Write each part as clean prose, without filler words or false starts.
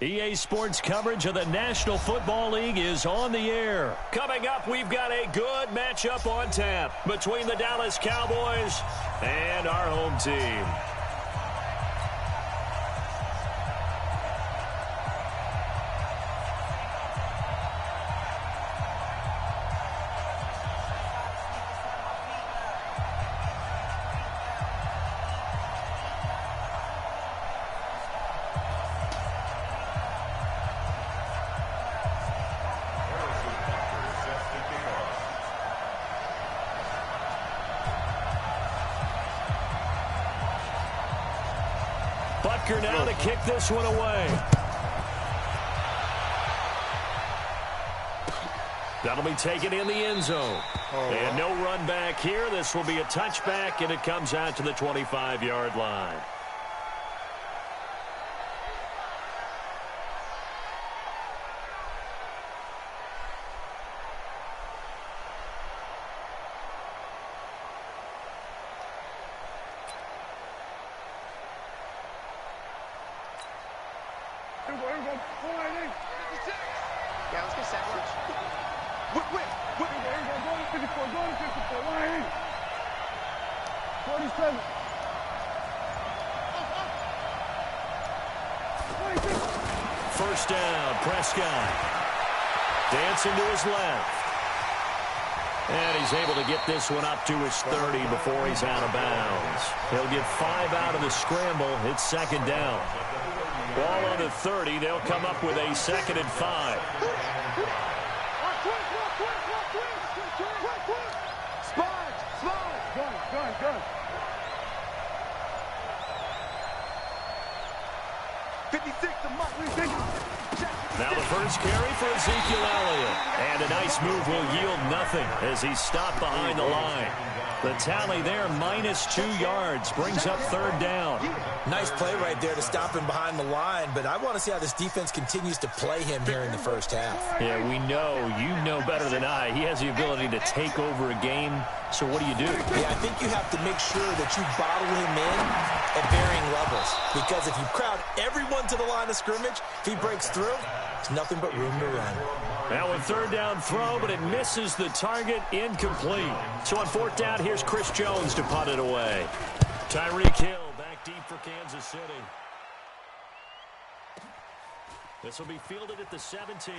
EA Sports coverage of the National Football League is on the air. Coming up, we've got a good matchup on tap between the Dallas Cowboys and our home team. Butker now to kick this one away. That'll be taken in the end zone. And no run back here. This will be a touchback, and it comes out to the 25-yard line. Yeah, let's get sandwich. Whip. 54, going 54, line. 47. 26. First down, Prescott. Dancing to his left. And he's able to get this one up to his 30 before he's out of bounds. He'll get 5 out of the scramble. It's second down. Ball on the 30. They'll come up with a 2nd and 5. Gun. 56 to Mike. Now the first carry for Ezekiel Elliott. And a nice move will yield nothing as he's stopped behind the line. The tally there, -2 yards, brings up 3rd down. Nice play right there to stop him behind the line, but I want to see how this defense continues to play him here in the first half. Yeah, we know, you know better than I, he has the ability to take over a game, so what do you do? Yeah, I think you have to make sure that you bottle him in at varying levels, because if you crowd everyone to the line of scrimmage, if he breaks through, there's nothing but room to run. Now a 3rd down throw, but it misses the target, incomplete. So on 4th down, here's Chris Jones to punt it away. Tyreek Hill back deep for Kansas City. This will be fielded at the 17.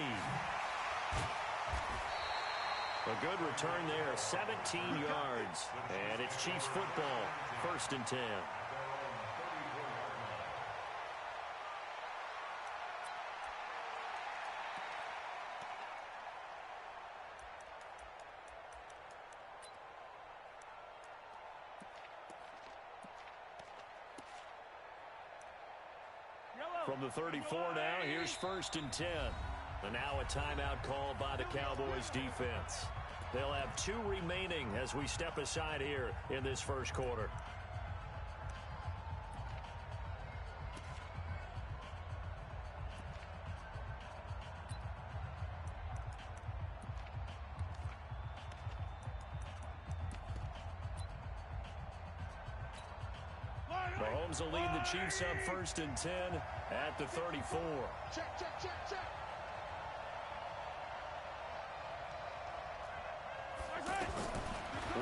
A good return there, 17 yards. And it's Chiefs football, 1st and 10. From the 34 now, here's 1st and 10. And now a timeout called by the Cowboys defense. They'll have 2 remaining as we step aside here in this first quarter. Mahomes will lead the Chiefs up 1st and 10 at the 34. Check.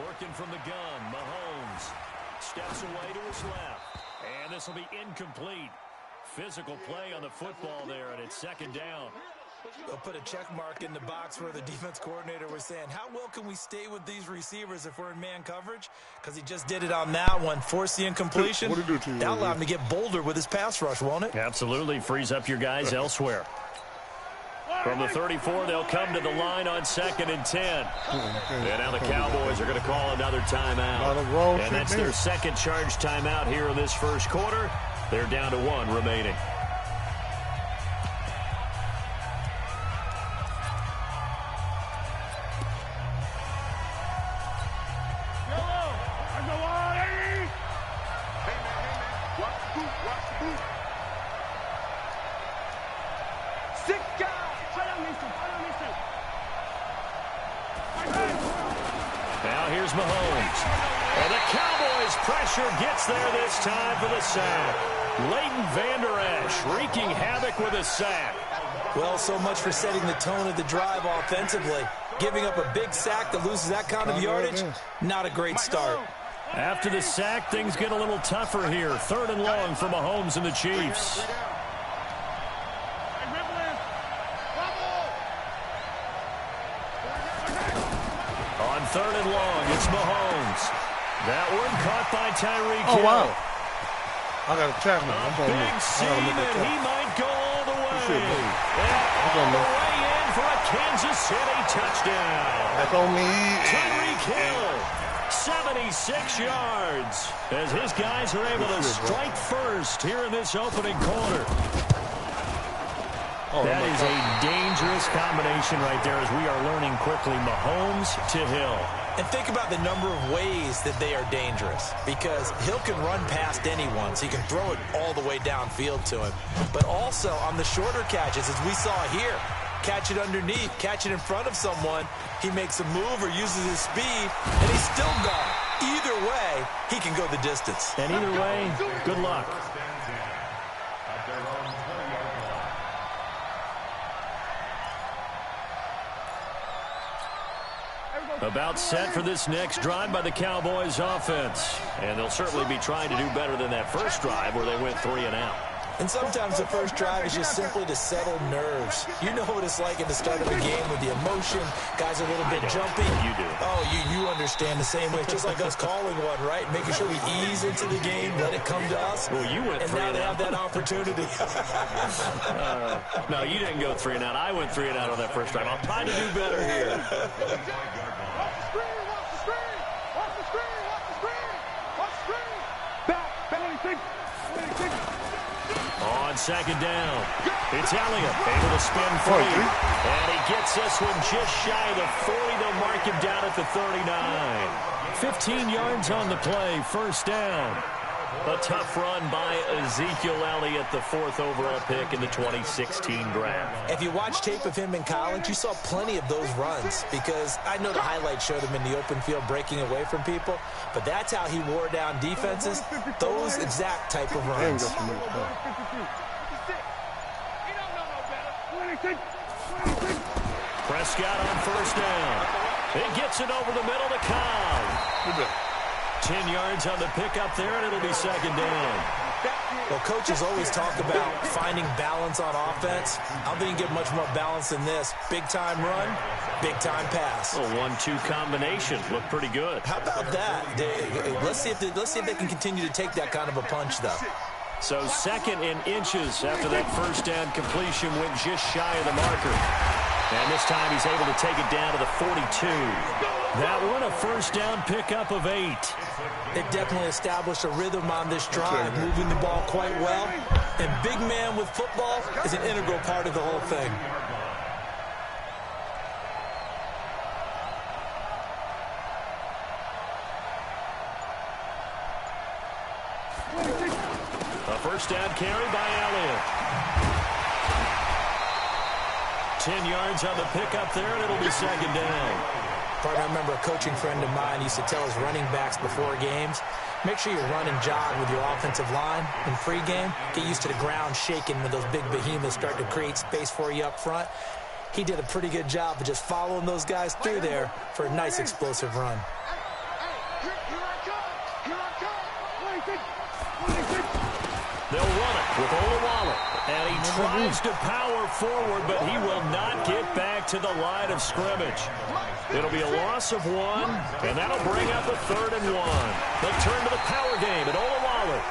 Working from the gun, Mahomes steps away to his left. And this will be incomplete. Physical play on the football there, and it's 2nd down. They'll put a check mark in the box where the defense coordinator was saying, how well can we stay with these receivers if we're in man coverage? Because he just did it on that one, force the incompletion. That'll allow him to get bolder with his pass rush, won't it? Absolutely, frees up your guys elsewhere. From the 34, they'll come to the line on 2nd and 10. And now the Cowboys are going to call another timeout. And that's their 2nd charge timeout here in this first quarter. They're down to 1 remaining. Now here's Mahomes. And the Cowboys pressure gets there this time for the sack. Leighton Vander Esch wreaking havoc with a sack. Well, so much for setting the tone of the drive offensively. Giving up a big sack that loses that kind of yardage, not a great start. After the sack, things get a little tougher here. 3rd and long for Mahomes and the Chiefs. On 3rd and long, it's Mahomes. That one caught by Tyreek Hill. Oh, wow. I got a tackle. Big seam, and he might go all the way. And all the way in for a Kansas City touchdown. That's on me. Tyreek Hill, 76 yards, as his guys are able to strike first here in this opening quarter. That is a dangerous combination right there, as we are learning quickly. Mahomes to Hill. And think about the number of ways that they are dangerous, because Hill can run past anyone, so he can throw it all the way downfield to him. But also on the shorter catches, as we saw here, catch it underneath, catch it in front of someone, he makes a move or uses his speed, and he's still gone. Either way, he can go the distance. And either way, good luck. About set for this next drive by the Cowboys offense. And they'll certainly be trying to do better than that first drive where they went 3 and out. And sometimes the first drive is just simply to settle nerves. You know what it's like at the start of a game with the emotion. Guys are a little bit jumpy. You do. Oh, you understand the same way. It's just like us calling one, right? Making sure we ease into the game, let it come to us. Well, you went 3 and out. And now they have that opportunity. No, you didn't go 3 and out. I went 3 and out on that first drive. I'm trying to do better here. On 2nd down, it's Elliott, able to spin free. And he gets this one just shy of the 40. They'll mark him down at the 39. 15 yards on the play, 1st down. A tough run by Ezekiel Elliott, the 4th overall pick in the 2016 draft. If you watch tape of him in college, you saw plenty of those runs, because I know the highlights showed him in the open field breaking away from people, but that's how he wore down defenses, those exact type of runs. Prescott on 1st down. It gets it over the middle to Cobb. 10 yards on the pickup there, and it'll be 2nd down. Well, coaches always talk about finding balance on offense. I don't think you get much more balance than this. Big-time run, big-time pass. A 1-2 combination. Looked pretty good. How about that? Let's see if they can continue to take that kind of a punch, though. So 2nd in inches after that 1st down completion, went just shy of the marker. And this time he's able to take it down to the 42. That one a 1st down pickup of 8. It definitely established a rhythm on this drive, moving the ball quite well. And big man with football is an integral part of the whole thing. A 1st down carry by Elliott. 10 yards on the pickup there, and it'll be 2nd down. Partner, I remember a coaching friend of mine used to tell his running backs before games, make sure you run and jog with your offensive line in pregame. Get used to the ground shaking when those big behemoths start to create space for you up front. He did a pretty good job of just following those guys through there for a nice explosive run. They'll run it with Olawale. And he tries to power forward, but he will not get back to the line of scrimmage. It'll be a loss of 1, and that'll bring up a 3rd and 1. They'll turn to the power game at Olawale.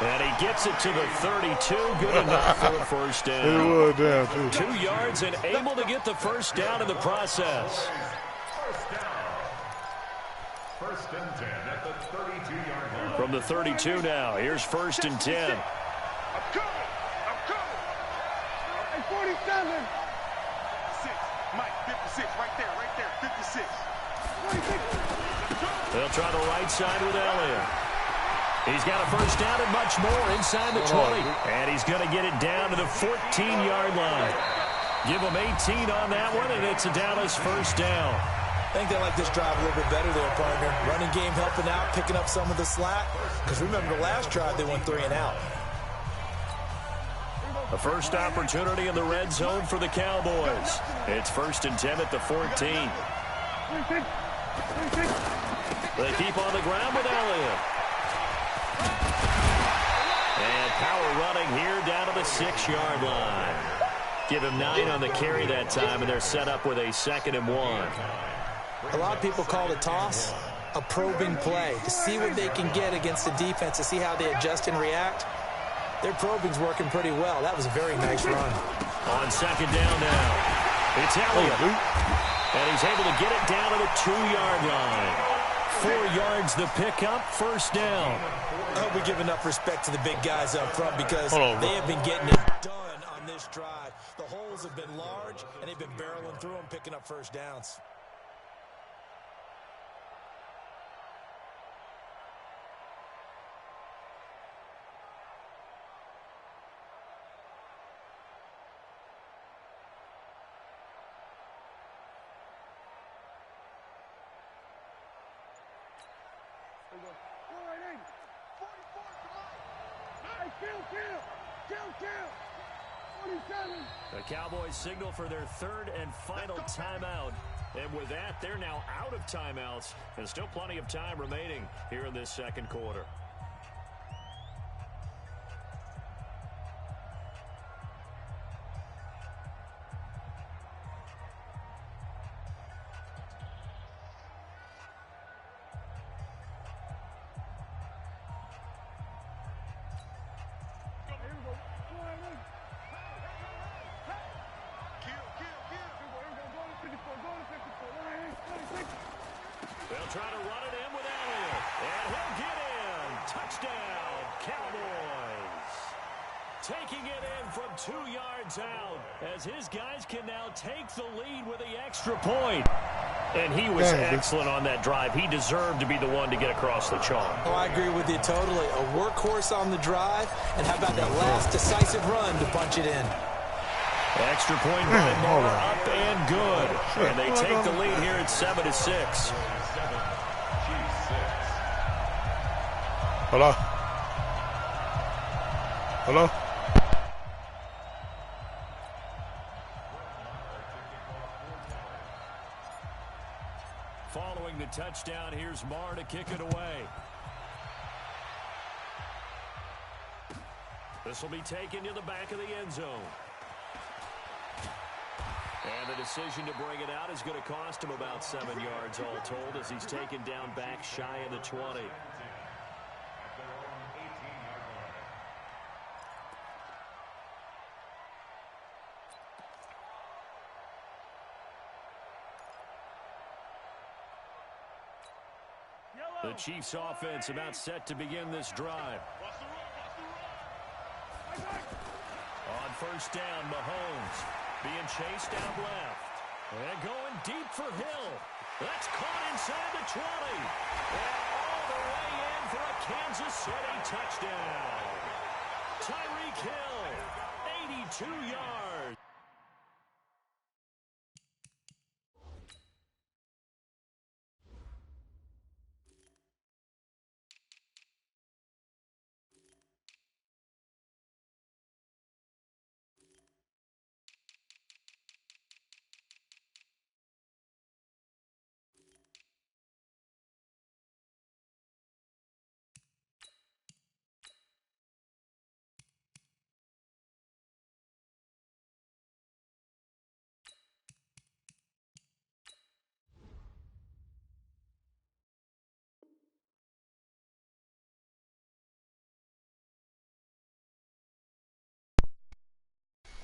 And he gets it to the 32. Good enough for a 1st down. It was down, too. 2 yards and able to get the 1st down in the process. 1st and 10 at the 32-yard line. From the 32 now, here's 1st and 10. I'm coming. 47. 6. Mike, 56. Right there. 56. 26. They'll try the right side with Elliott. He's got a 1st down and much more inside the 20. And he's going to get it down to the 14-yard line. Give him 18 on that one, and it's a Dallas 1st down. I think they like this drive a little bit better there, partner. Running game helping out, picking up some of the slack. Because remember, the last drive, they went 3 and out. A first opportunity in the red zone for the Cowboys. It's 1st and 10 at the 14. They keep on the ground with Elliott. And power running here down to the 6-yard line. Give him 9 on the carry that time, and they're set up with a 2nd and 1. A lot of people call the toss a probing play to see what they can get against the defense, to see how they adjust and react. Their probing's working pretty well. That was a very nice run. On 2nd down now, it's Elliott. And he's able to get it down to the 2-yard line. 4 yards the pickup, 1st down. I hope we give enough respect to the big guys up front because they have been getting it done on this drive. The holes have been large, and they've been barreling through them, picking up 1st downs. The Cowboys signal for their 3rd and final timeout. And with that, they're now out of timeouts. And still plenty of time remaining here in this 2nd quarter. They'll try to run it in with Elliott. And he'll get in. Touchdown, Cowboys. Taking it in from 2 yards out as his guys can now take the lead with the extra point. And he was excellent on that drive. He deserved to be the one to get across the chalk. Oh, I agree with you totally. A workhorse on the drive. And how about that last decisive run to punch it in? Extra point by Moore, up and good. And they take the lead here at 7-6. Hello? Hello? Following the touchdown, here's Marr to kick it away. This will be taken to the back of the end zone. And the decision to bring it out is going to cost him about 7 yards all told as he's taken down back shy of the 20. The Chiefs offense about set to begin this drive. On 1st down, Mahomes being chased out left. And going deep for Hill. That's caught inside the 20. And all the way in for a Kansas City touchdown. Tyreek Hill, 82 yards.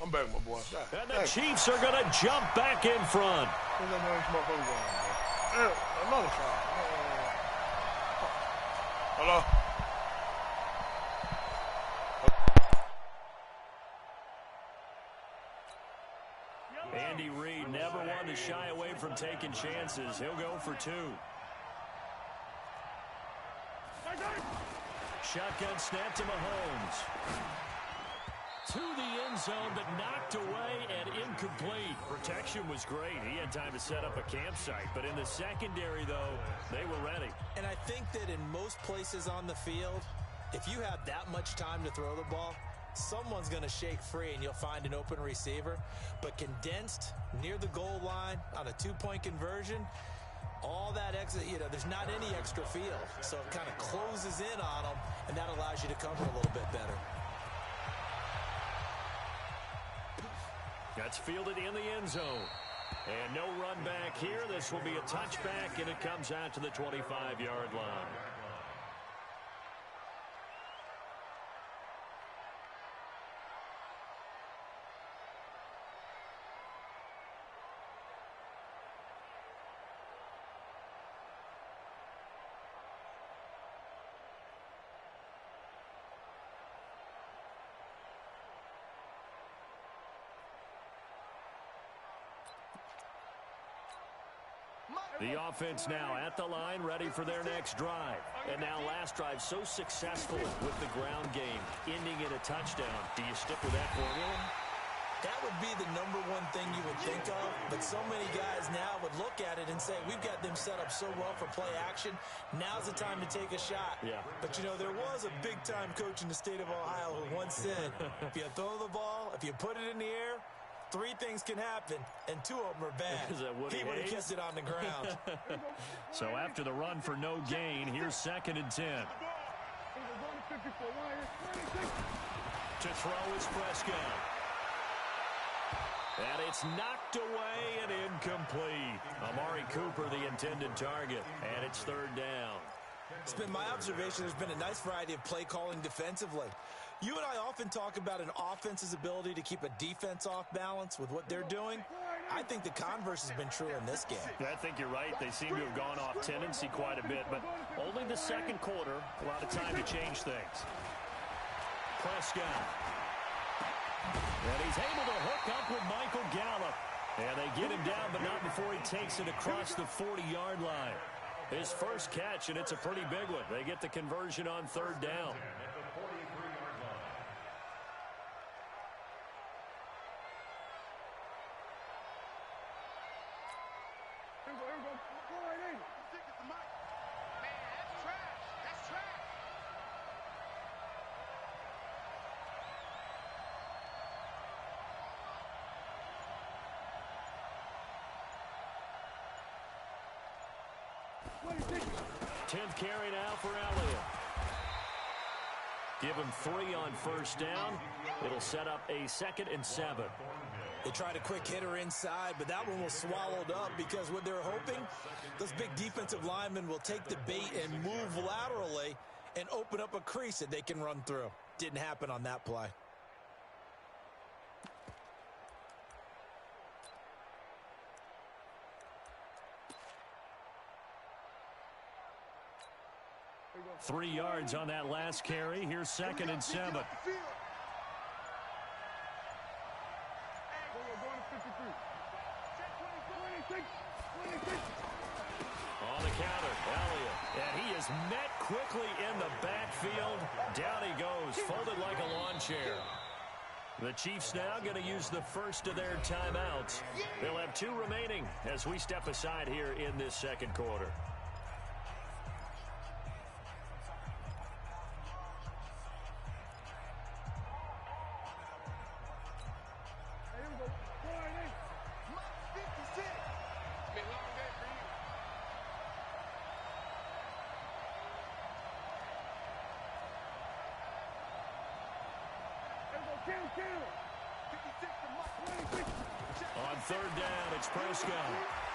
I'm back, my boy. And the Chiefs are going to jump back in front. Another try. Hello? Andy Reid never one to shy away from taking chances. He'll go for 2. Shotgun snap to Mahomes. To the end zone, but knocked away and incomplete. Protection was great. He had time to set up a campsite. But in the secondary, though, they were ready. And I think that in most places on the field, if you have that much time to throw the ball, someone's going to shake free and you'll find an open receiver. But condensed near the goal line on a two-point conversion, all that extra, there's not any extra field. So it kind of closes in on them, and that allows you to cover a little bit better. That's fielded in the end zone. And no run back here. This will be a touchback, and it comes out to the 25-yard line. The offense now at the line, ready for their next drive. And now last drive so successful with the ground game, ending in a touchdown. Do you stick with that formula? That would be the number one thing you would think of, but so many guys now would look at it and say, we've got them set up so well for play action, now's the time to take a shot. Yeah. But, there was a big-time coach in the state of Ohio who once said, if you throw the ball, if you put it in the air, 3 things can happen, and 2 of them are bad. He would have kept it on the ground. So after the run for no gain, here's 2nd and 10. To throw is Prescott. And it's knocked away and incomplete. Amari Cooper, the intended target, and it's 3rd down. It's been my observation there's been a nice variety of play calling defensively. You and I often talk about an offense's ability to keep a defense off balance with what they're doing. I think the converse has been true in this game. I think you're right. They seem to have gone off tendency quite a bit, but only the second quarter, a lot of time to change things. Prescott. And he's able to hook up with Michael Gallup. And they get him down, but not before he takes it across the 40-yard line. His first catch, and it's a pretty big one. They get the conversion on 3rd down. Tenth carry now for Elliott. Give him 3 on 1st down. It'll set up a 2nd and 7. They tried a quick hitter inside, but that one was swallowed up because what they're hoping, those big defensive linemen will take the bait and move laterally and open up a crease that they can run through. Didn't happen on that play. Three yards on that last carry. Here's 2nd and 7. On the counter, Elliott. And he is met quickly in the backfield. Down he goes, folded like a lawn chair. The Chiefs now going to use the first of their timeouts. They'll have 2 remaining as we step aside here in this second quarter. On 3rd down, it's Prescott.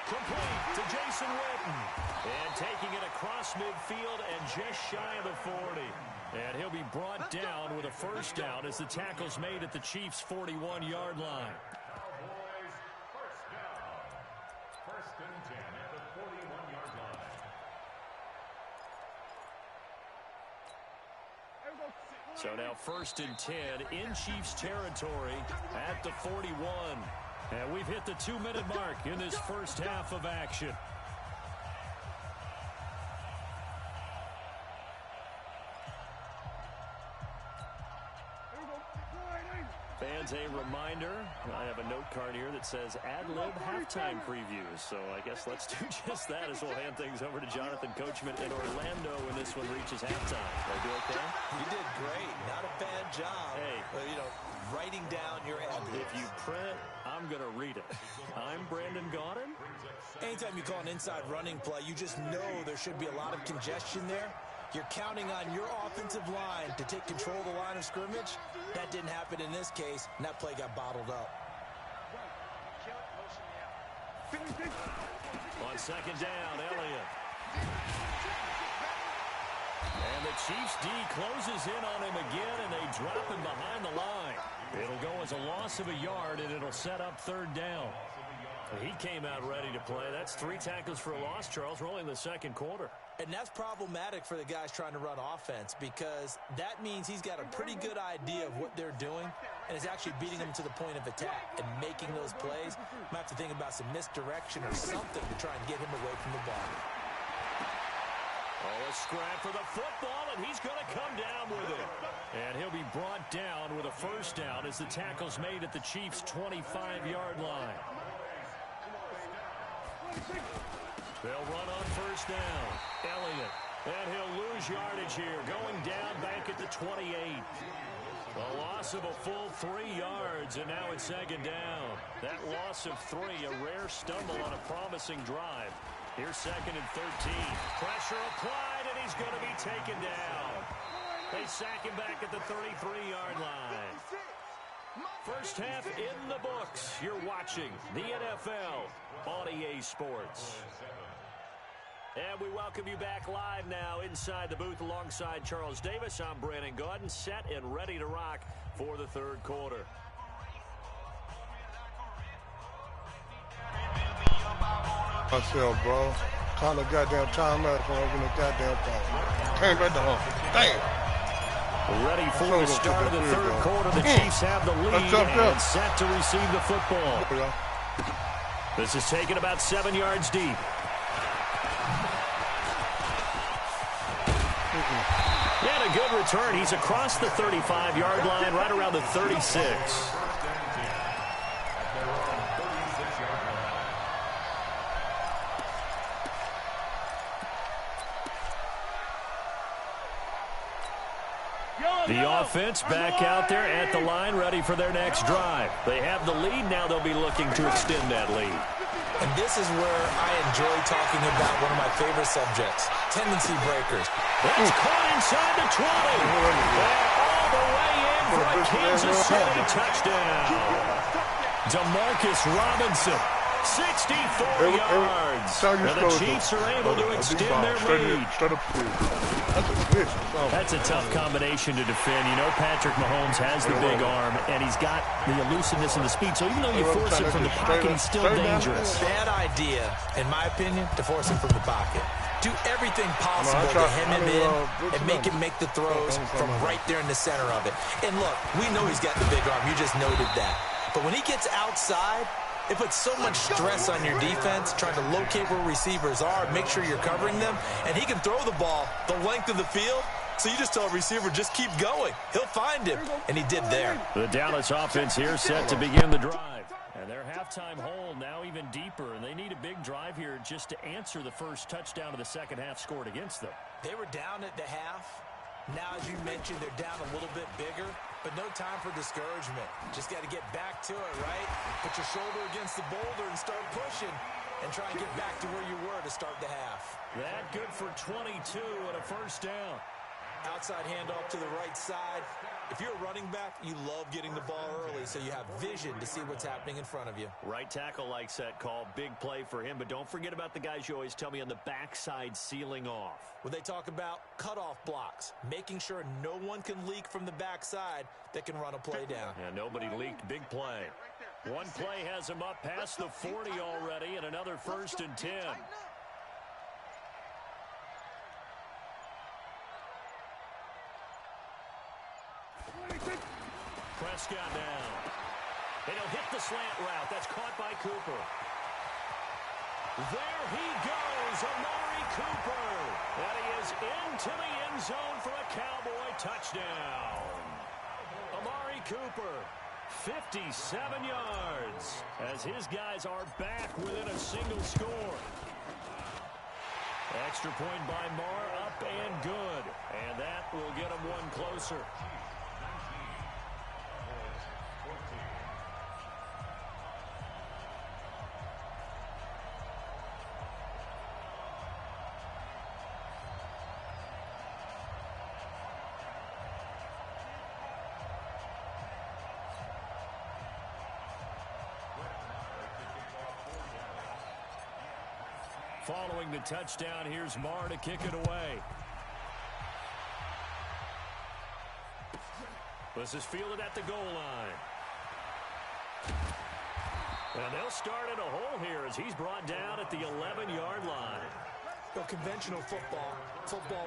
Complete to Jason Witten. And taking it across midfield and just shy of the 40. And he'll be brought down with a 1st down as the tackle's made at the Chiefs' 41-yard line. Cowboys, 1st down. 1st and 10 at the 41-yard line. So now 1st and 10 in Chiefs territory at the 41. And we've hit the 2-minute mark in this first half of action. Fans, a reminder, I have a note card here that says ad-lib halftime previews. So I guess let's do just that as we'll hand things over to Jonathan Coachman in Orlando when this one reaches halftime. Did I do okay? You did great. Not a bad job. Hey. Writing down your ad-libs. If you print, I'm going to read it. I'm Brandon Gaudin. Anytime you call an inside running play, you just know there should be a lot of congestion there. You're counting on your offensive line to take control of the line of scrimmage. That didn't happen in this case, and that play got bottled up. On second down, Elliott. And the Chiefs D closes in on him again, and they drop him behind the line. It'll go as a loss of a yard, and it'll set up third down. He came out ready to play. That's 3 tackles for a loss, Charles. We're only in the second quarter. And that's problematic for the guys trying to run offense because that means he's got a pretty good idea of what they're doing and is actually beating them to the point of attack and making those plays. Might have to think about some misdirection or something to try and get him away from the ball. Oh, a scrap for the football, and he's going to come down with it. And he'll be brought down with a first down as the tackle's made at the Chiefs' 25-yard line. They'll run on first down. Elliott. And he'll lose yardage here. Going down back at the 28. A loss of a full 3 yards, and now it's second down. That loss of 3, a rare stumble on a promising drive. Here's second and 13. Pressure applied, and he's going to be taken down. They sack him back at the 33-yard line. First half in the books. You're watching the NFL on EA Sports. And we welcome you back live now inside the booth alongside Charles Davis. I'm Brandon Gaudin, set and ready to rock for the third quarter. Myself, bro. Call a goddamn timeout for opening the goddamn phone. Came back to home. Damn. Ready for the start of the third quarter. The Chiefs have the lead and set to receive the football. This is taken about 7 yards deep. And a good return. He's across the 35-yard line, right around the 36. The offense back out there at the line, ready for their next drive. They have the lead. Now they'll be looking to extend that lead. And this is where I enjoy talking about one of my favorite subjects, tendency breakers. It's caught inside the 20. And all the way in for a Kansas City touchdown. Demarcus Robinson, 64 yards. And the Chiefs are able to extend their lead. That's a tough combination to defend. You know Patrick Mahomes has the big arm, and he's got the elusiveness and the speed. So even though you force him from the pocket, he's still dangerous. Bad idea, in my opinion, to force him from the pocket. Do everything possible to hem him in and make him make the throws from right there in the center of it. And look, we know he's got the big arm. You just noted that. But when he gets outside, it puts so much stress on your defense, trying to locate where receivers are, make sure you're covering them, and he can throw the ball the length of the field, so you just tell a receiver, just keep going. He'll find him, and he did there. The Dallas offense here set to begin the drive. And their halftime hole now even deeper, and they need a big drive here just to answer the first touchdown of the second half scored against them. They were down at the half. Now, as you mentioned, they're down a little bit bigger, but no time for discouragement. Just got to get back to it, right? Put your shoulder against the boulder and start pushing and try and get back to where you were to start the half. That good for 22 and a first down. Outside handoff to the right side. If you're a running back, you love getting the ball early so you have vision to see what's happening in front of you. Right tackle likes that call. Big play for him, but don't forget about the guys you always tell me on the backside sealing off. When they talk about cutoff blocks, making sure no one can leak from the backside that can run a play down. Yeah, nobody leaked. Big play. One play has him up past the 40 already, and another first and 10. Prescott down. And he'll hit the slant route. That's caught by Cooper. There he goes, Amari Cooper. And he is into the end zone for a Cowboy touchdown. Amari Cooper, 57 yards as his guys are back within a single score. Extra point by Marr, up and good. And that will get him one closer. Following the touchdown, here's Marr to kick it away. This is fielded at the goal line. And they'll start in a hole here as he's brought down at the 11-yard line. Well, conventional football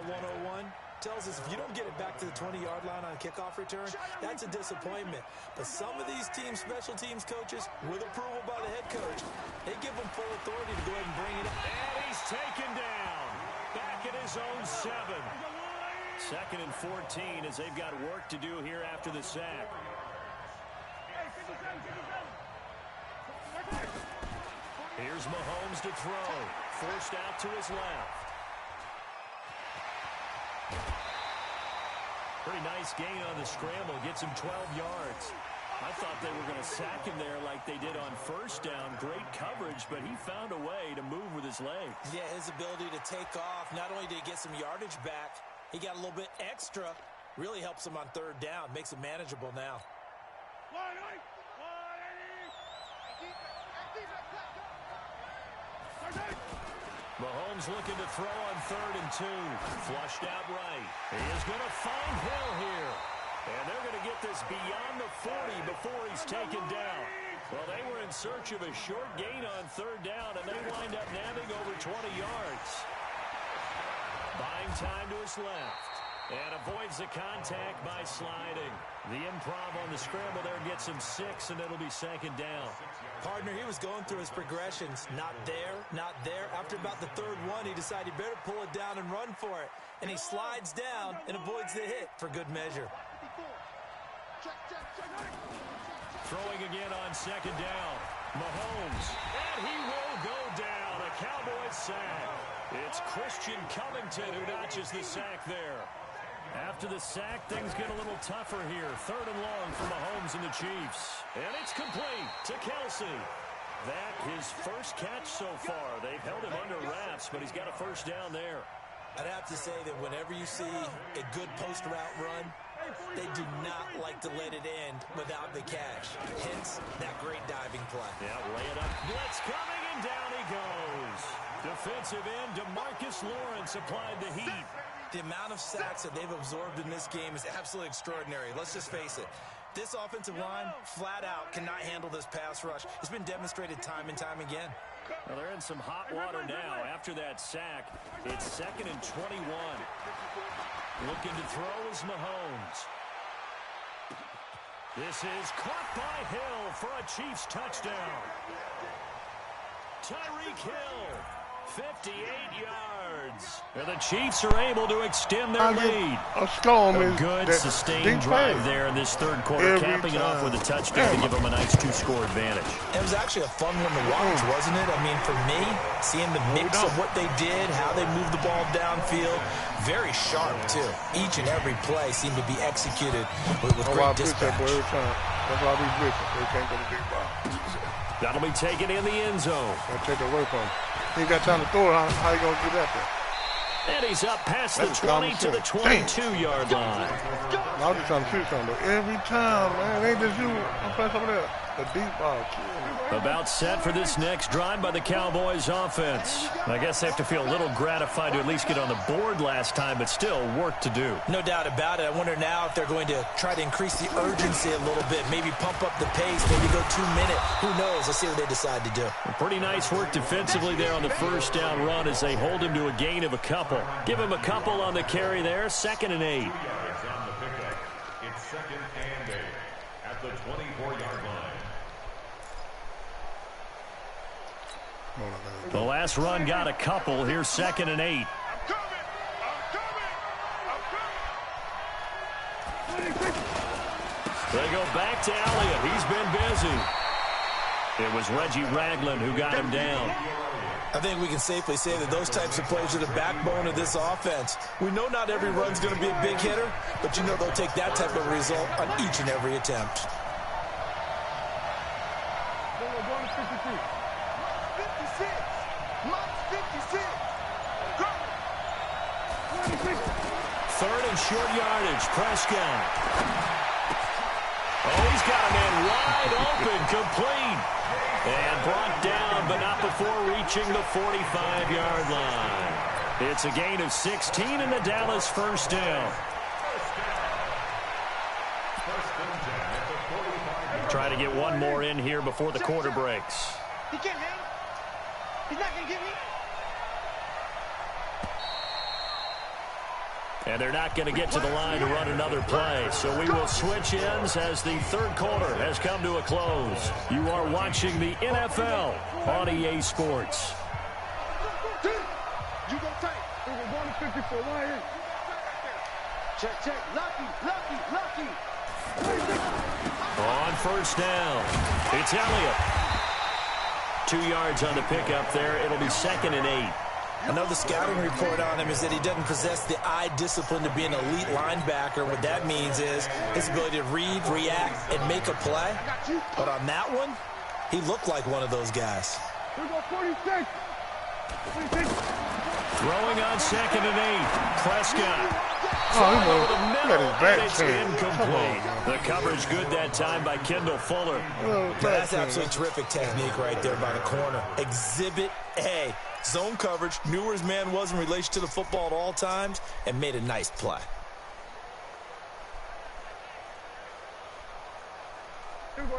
101, tells us if you don't get it back to the 20-yard line on a kickoff return, that's a disappointment. But some of these teams, special teams coaches, with approval by the head coach, they give them full authority to go ahead and bring it up. And he's taken down. Back at his own 7. 2nd and 14 as they've got work to do here after the sack. Here's Mahomes to throw. Forced out to his left. Pretty nice gain on the scramble. Gets him 12 yards. I thought they were going to sack him there like they did on first down. Great coverage, but he found a way to move with his legs. Yeah, his ability to take off. Not only did he get some yardage back, he got a little bit extra. Really helps him on 3rd down. Makes it manageable now. Mahomes looking to throw on 3rd and 2. Flushed out right. He is going to find Hill here. And they're going to get this beyond the 40 before he's taken down. Well, they were in search of a short gain on 3rd down, and they wind up nabbing over 20 yards. Buying time to his left. And avoids the contact by sliding. The improv on the scramble there gets him 6, and it'll be 2nd down. Partner, he was going through his progressions. Not there, not there. After about the 3rd one, he decided he better pull it down and run for it. And he slides down and avoids the hit for good measure. Throwing again on 2nd down. Mahomes. And he will go down. A Cowboys sack. It's Christian Covington who notches the sack there. After the sack, things get a little tougher here. 3rd and long for Mahomes and the Chiefs. And it's complete to Kelsey. That his first catch so far. They've held him under wraps, but he's got a 1st down there. I'd have to say that whenever you see a good post route run, they do not like to let it end without the catch. Hence, that great diving play. Yeah, lay it up. Blitz coming, and down he goes. Defensive end, DeMarcus Lawrence applied the heat. The amount of sacks that they've absorbed in this game is absolutely extraordinary. Let's just face it. This offensive line, flat out, cannot handle this pass rush. It's been demonstrated time and time again. Well, they're in some hot water now. After that sack, it's 2nd and 21. Looking to throw is Mahomes. This is caught by Hill for a Chiefs touchdown. Tyreek Hill, 58 yards. And the Chiefs are able to extend their lead. A good sustained drive there in this 3rd quarter, capping it off with a touchdown to give them a nice 2-score advantage. It was actually a fun one to watch, wasn't it? I mean, for me, seeing the mix of what they did, how they moved the ball downfield, very sharp, too. Each and every play seemed to be executed with great dispatch. That's why we blitz it. They can't go to big ball. That'll be taken in the end zone. I'll take it away from him. He ain't got time to throw it. How you going to do that there? And he's up past the 20 to the 22-yard line. I was just trying to shoot something. Every time, man. It ain't just you. I'm playing something there. The deep ball. About set for this next drive by the Cowboys offense. I guess they have to feel a little gratified to at least get on the board last time, but still work to do. No doubt about it. I wonder now if they're going to try to increase the urgency a little bit, maybe pump up the pace, maybe go 2-minute. Who knows? Let's see what they decide to do. Pretty nice work defensively there on the 1st down run as they hold him to a gain of a couple. Give him a couple on the carry there, 2nd and 8. It's 2nd and 8 at the 24-yard line. The last run got a couple. Here's 2nd and 8. They go back to Elliott. He's been busy. It was Reggie Ragland who got him down. I think we can safely say that those types of plays are the backbone of this offense. We know not every run's going to be a big hitter, but you know they'll take that type of result on each and every attempt. 56. Mike's 56. Go. 26. Third and short yardage. Prescott. Oh, he's got a man wide open, complete. And brought down, but not before reaching the 45-yard line. It's a gain of 16 and the Dallas first down. Try to get one more in here before the quarter breaks. He can't hang. He's not going to get me. And they're not going to get to the line to run another play. So we will switch ends as the third quarter has come to a close. You are watching the NFL on EA Sports. You go tight. We're going to 54. Right here. Check, check. Lucky. On first down, it's Elliott. 2 yards on the pickup there. It'll be 2nd and 8. Another scouting report on him is that he doesn't possess the eye discipline to be an elite linebacker. What that means is his ability to read, react, and make a play. But on that one, he looked like one of those guys. We go 46. Throwing on 2nd and 8. Prescott. Look at his back. It's incomplete. The coverage good that time by Kendall Fuller. That's absolutely terrific technique right there by the corner. Exhibit A. Zone coverage, knew where his man was in relation to the football at all times, and made a nice play.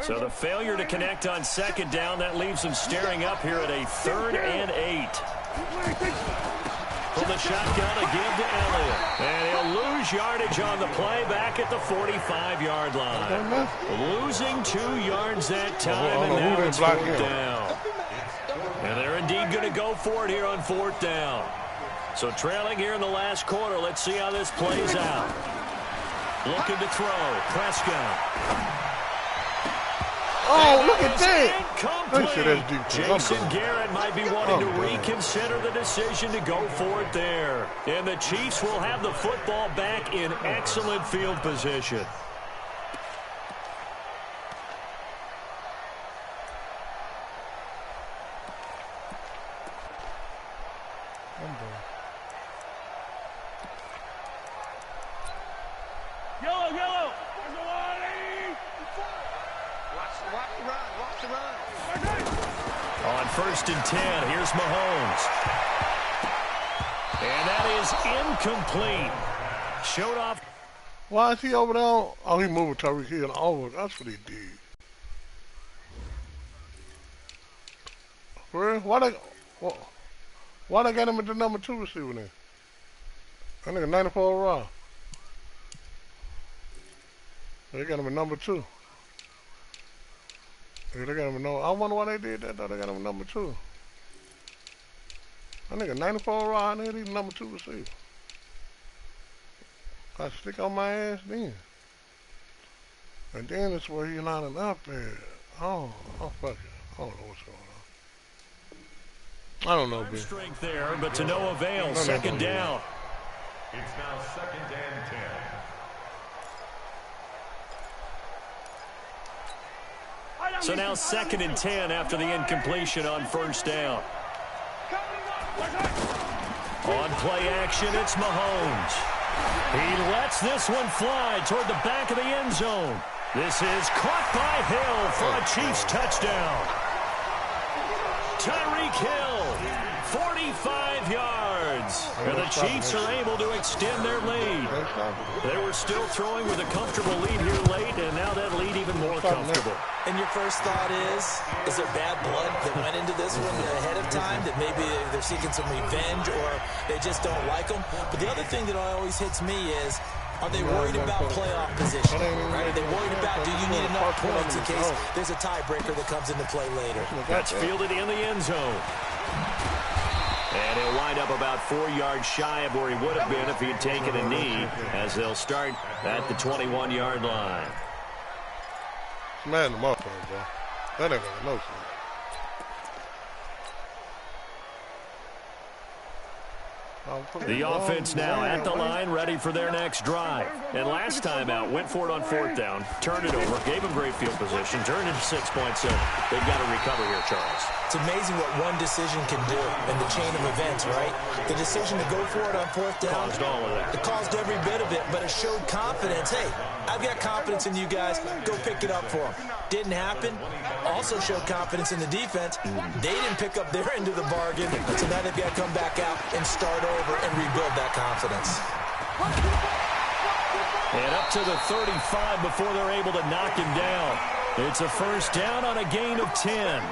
So the failure to connect on 2nd down, that leaves him staring up here at a 3rd and 8. From the shotgun, a give to Elliott. And he'll lose yardage on the play back at the 45-yard line. Losing 2 yards that time, and now it's 4th down. And they're indeed going to go for it here on 4th down. So trailing here in the last quarter. Let's see how this plays out. Looking to throw. Prescott. Oh, look at that. Incomplete. Jason Garrett might be wanting to reconsider the decision to go for it there. And the Chiefs will have the football back in excellent field position. Yellow. Watch the run. On 1st and 10, here's Mahomes. And that is incomplete. Showed off. Why is he over there? Oh, he moved Tyreek Hill over. That's what he did. For real? Why they got him at the number 2 receiver then? That nigga 94 overall. They got him at number 2. They got him at number. I wonder why they did that though. They got him at number 2. That nigga 94 overall. Nigga, he's number 2 receiver. I stick on my ass then. And then it's where he's lining up at. Oh fuck it. I don't know what's going on. I don't know, Ben. Strength there, but to no avail. 2nd down. It's now 2nd and 10. So now 2nd and 10 after the incompletion on 1st down. On play action, it's Mahomes. He lets this one fly toward the back of the end zone. This is caught by Hill for a Chiefs touchdown. Tyreek Hill, 45 yards. And the Chiefs are able to extend their lead. They were still throwing with a comfortable lead here late, and now that lead even more comfortable. And your first thought is there bad blood that went into this one ahead of time, that maybe they're seeking some revenge or they just don't like them? But the other thing that always hits me is, are they worried about playoff position? Right? Are they worried about, do you need enough points in case there's a tiebreaker that comes into play later? That's fielded in the end zone. And he'll wind up about 4 yards shy of where he would have been if he had taken a knee, as they'll start at the 21-yard line. Smash him up, bro. That ain't gonna no sense. The offense now at the line, ready for their next drive. And last time out, went for it on 4th down, turned it over, gave them great field position, turned it into 6 points. So they've got to recover here, Charles. It's amazing what one decision can do in the chain of events, right? The decision to go for it on 4th down. Caused all of that. It caused every bit of it, but it showed confidence. Hey, I've got confidence in you guys. Go pick it up for them. Didn't happen. Also showed confidence in the defense. They didn't pick up their end of the bargain, so now they've got to come back out and start over and rebuild that confidence. And up to the 35 before they're able to knock him down. It's a 1st down on a gain of 10.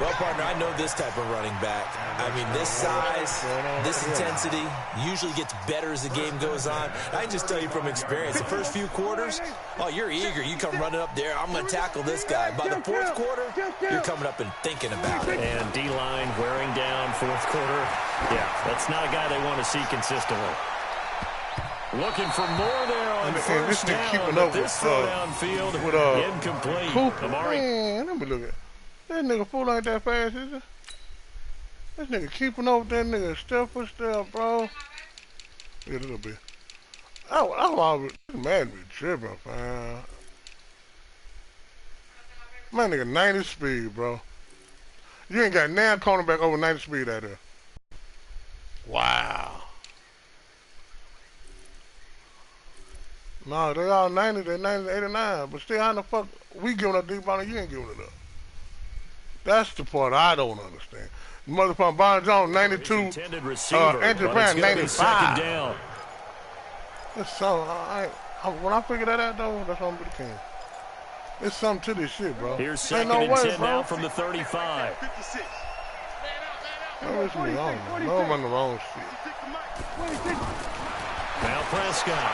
Well, partner, I know this type of running back. I mean, this size, this intensity usually gets better as the game goes on. I can just tell you from experience, the first few quarters, oh, you're eager. You come running up there, I'm going to tackle this guy. By the 4th quarter, you're coming up and thinking about it. And D-line wearing down 4th quarter. Yeah, that's not a guy they want to see consistently. Looking for more there on 1st down, but this throw downfield incomplete. Cooper, man, let me look at that nigga fool like that fast, is it? This nigga keeping over that nigga step for step, bro. Yeah, a little bit. I always man be tripping, man. My nigga 90 speed, bro. You ain't got now cornerback over 90 speed out there. Wow. No, they all 90, they 90 to 89. But still, how the fuck we giving up deep ball and you ain't giving it up? That's the part I don't understand. Motherfucker, Bon Jones, 92. Andrew Brown, 95. Down. It's something. When I figure that out, though, that's what I'm going to king. There's something to this shit, bro. Here's 2nd and 10 now from the 35. No, it's me. I don't know. I'm on the wrong shit. Now Prescott.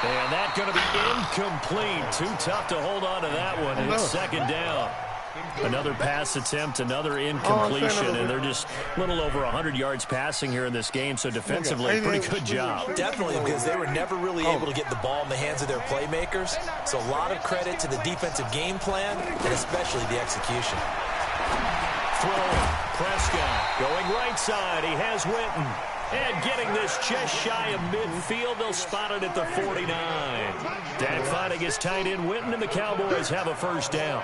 And that's going to be incomplete. Too tough to hold on to that one. It's 2nd down. Another pass attempt, another incompletion, and they're just a little over 100 yards passing here in this game, so defensively, pretty good job. Definitely, because they were never really able to get the ball in the hands of their playmakers, so a lot of credit to the defensive game plan, and especially the execution. Throw, Prescott going right side. He has Witten. And getting this just shy of midfield, they'll spot it at the 49. Dak finding his tight end Witten, and the Cowboys have a 1st down.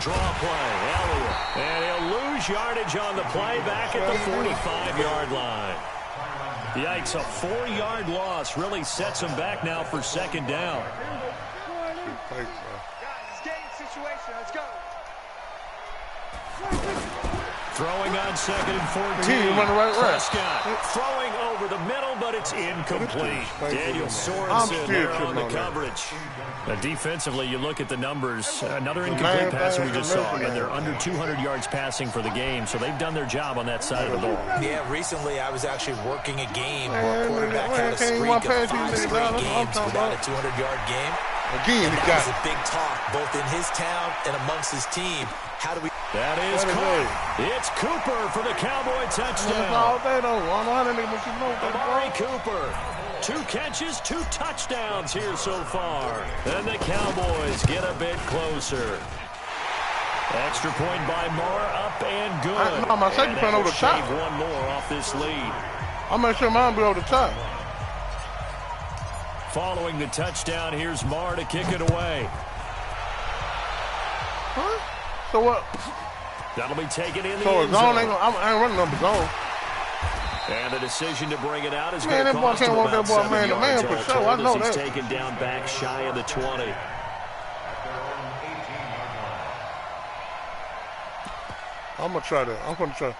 Draw play, Elliott. And he'll lose yardage on the play back at the 45-yard line. Yikes, a 4-yard loss really sets him back now for 2nd down. Guys, game situation. Let's go. Throwing on 2nd and 14. Prescott throwing over the middle, but it's incomplete. Daniel Sorensen there on the coverage. Defensively, you look at the numbers. Another incomplete pass we just saw, and they're under 200 yards passing for the game, so they've done their job on that side of the ball. Yeah, recently I was actually working a game where a quarterback had a streak of 5 straight games without a 200-yard game. Again, and that was a big talk, both in his town and amongst his team. How do we... That is caught. It's Cooper for the Cowboy touchdown. Amari Cooper. 2 catches, 2 touchdowns here so far. And the Cowboys get a bit closer. Extra point by Moore, up and good. My second point over the top. One more off this lead. I'll make sure mine be over the top. Following the touchdown, here's Marr to kick it away. Huh? So what? That'll be taken in the so end zone. I ain't running number zone. And the decision to bring it out is going to cost him about 7 yards. Man for sure. I know he's that. taken down back shy of the 20. I'm going to try that. I'm going to try.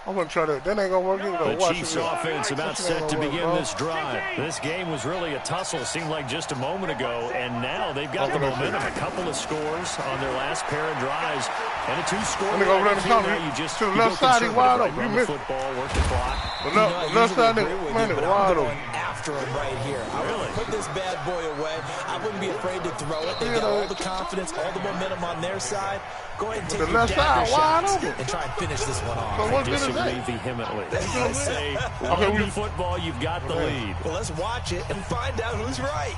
I'm going to try that. That ain't going to work either. The Chiefs offense about set to begin this drive. This game was really a tussle, seemed like just a moment ago, and now they've got the momentum. A couple of scores on their last pair of drives, and a 2-score. You just to the left side, he's wide open. You missed football, work the clock. The left side, man, wide open. after him right here. I would put this bad boy away. I wouldn't be afraid to throw it. They got all the confidence, all the momentum on their side. Go ahead and take your dagger shots and try and finish this one off. I disagree vehemently. I say, run the football, you've got the lead. Well, let's watch it and find out who's right.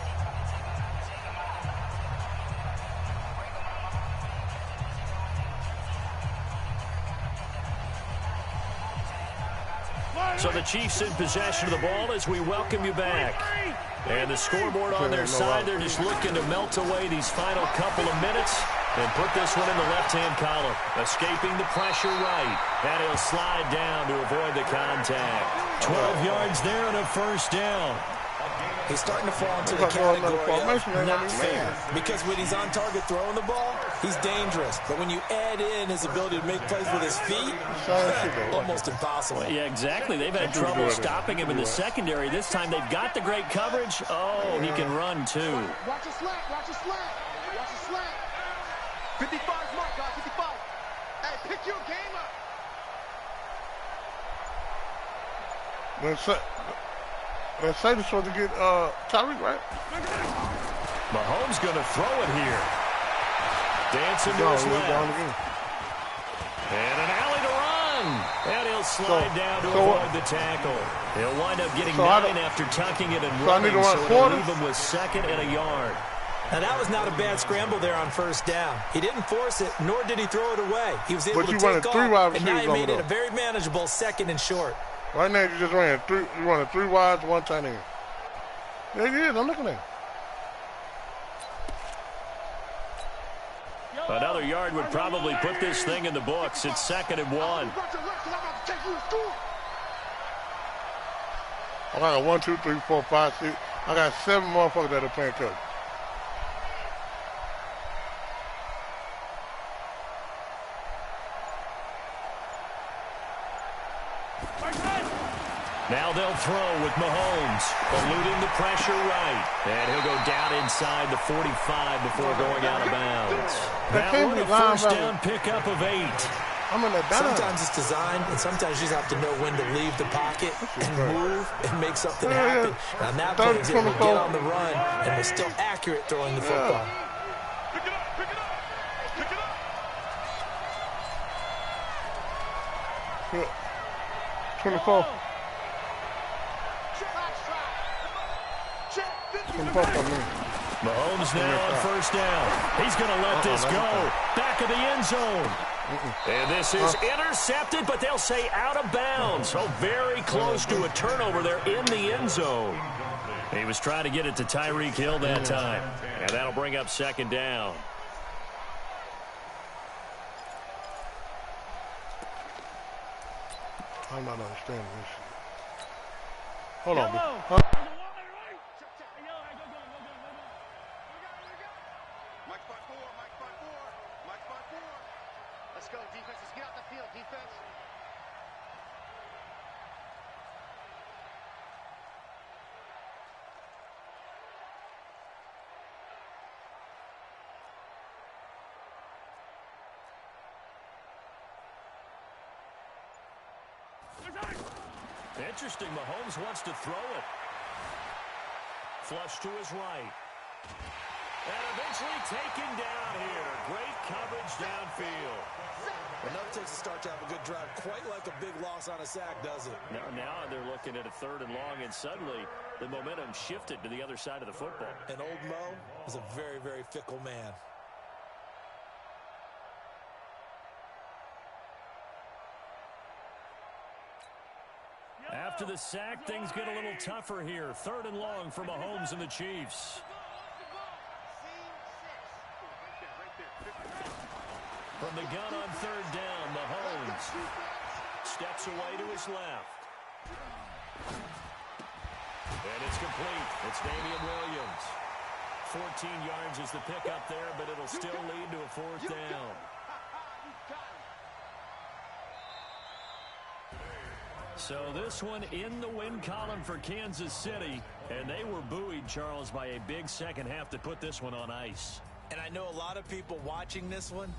So the Chiefs in possession of the ball as we welcome you back. And the scoreboard on their side, they're just looking to melt away these final couple of minutes and put this one in the left-hand column. Escaping the pressure right. And he'll slide down to avoid the contact. 12 yards there and a first down. He's starting to fall into the category of not fair. Because when he's on target throwing the ball, he's dangerous. But when you add in his ability to make plays with his feet, almost impossible. Yeah, exactly. They've had trouble stopping him in the secondary. This time they've got the great coverage. Oh, he can run too. Watch your slack, watch your slack. Watch your slack. 55's mark, guys, 55. Hey, pick your game up. Let's say they're supposed to get Tyreek, right? Mahomes going to throw it here. Dancing to his left. And an alley to run. And he'll slide down to avoid the tackle. He'll wind up getting 9 after tucking it and running, so it'll leave him with second and a yard. Now, that was not a bad scramble there on first down. He didn't force it, nor did he throw it away. He was able to take off, and now he made it a very manageable second and short. Right now, you just ran three. You running 3 wides, 1 tight end. There he is. I'm looking at him. Another yard would probably put this thing in the books. It's 2nd and 1. I got a 1, 2, 3, 4, 5, 6. I got 7 motherfuckers that are playing coach. Now they'll throw with Mahomes, eluding the pressure right. And he'll go down inside the 45 before going out of bounds. That one a first down pickup of 8. Sometimes it's designed, and sometimes you just have to know when to leave the pocket and move and make something happen. And on that play, he's able to get on the run and was still accurate throwing the football. Pick it up, pick it up, pick it up. 24. Mahomes now on first down. He's going to let this go. Back of the end zone. And this is intercepted, but they'll say out of bounds. Oh, very close to a turnover there in the end zone. He was trying to get it to Tyreek Hill that time. And that'll bring up 2nd down. I'm not understanding this shit. Hold on, man. Let's go, defense. Let's get out the field, defense. Interesting. Mahomes wants to throw it. Flush to his right. And eventually taken down here. Great coverage downfield. Enough takes to start to have a good drive. Quite like a big loss on a sack, does it? Now they're looking at a 3rd and long, and suddenly the momentum shifted to the other side of the football. And old Mo is a very, very fickle man. After the sack, things get a little tougher here. 3rd and long for Mahomes and the Chiefs. From the gun on 3rd down, Mahomes steps away to his left. And it's complete. It's Damian Williams. 14 yards is the pickup there, but it'll still lead to a 4th down. So this one in the win column for Kansas City, and they were buoyed, Charles, by a big second half to put this one on ice. And I know a lot of people watching this one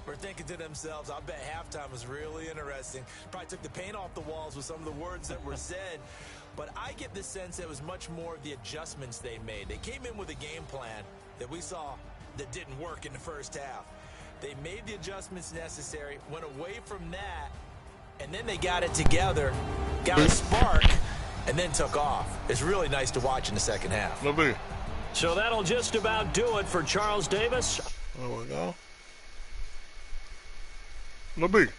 were thinking to themselves, I bet halftime was really interesting. Probably took the paint off the walls with some of the words that were said. but I get the sense it was much more of the adjustments they made. They came in with a game plan that we saw that didn't work in the first half. They made the adjustments necessary, went away from that, and then they got it together, got a spark, and then took off. It's really nice to watch in the second half. So that'll just about do it for Charles Davis. There we go. LeB.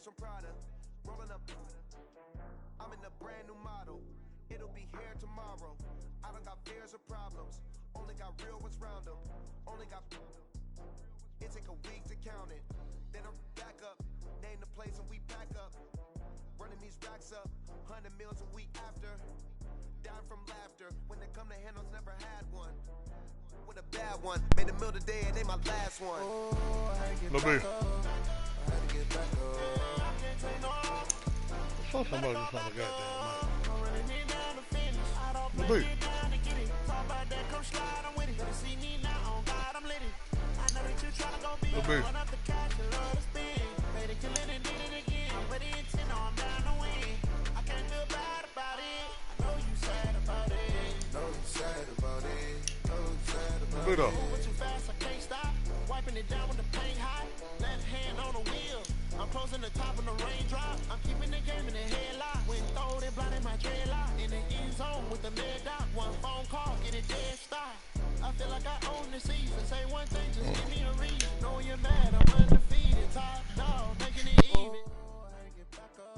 From Prada, rolling up. I'm in a brand new model. It'll be here tomorrow. I don't got fears or problems. Only got real ones round them. Only got. It take a week to count it. Then I'm back up. Name the place and we pack up. Running these racks up. 100 meals a week after. Down from laughter. When they come to handles, never had one. With a bad one. Made a meal today and they my last one. Oh, I had to get back up. I had to get back up. I saw somebody just on the goddamn mic. LeB. LeB. LeB though. Wiping it down with the paint hot. Left hand on the wheel. I'm closing the top of the raindrop. I'm keeping the game in the headlock. When throwed it, blinded my dreadlock. In the end zone with the lead dot. One phone call, get it dead stop. I feel like I own the season. Say one thing, just give me a reason. Know you're mad, I'm undefeated. Top dog, making it even. Oh, I had to get back up.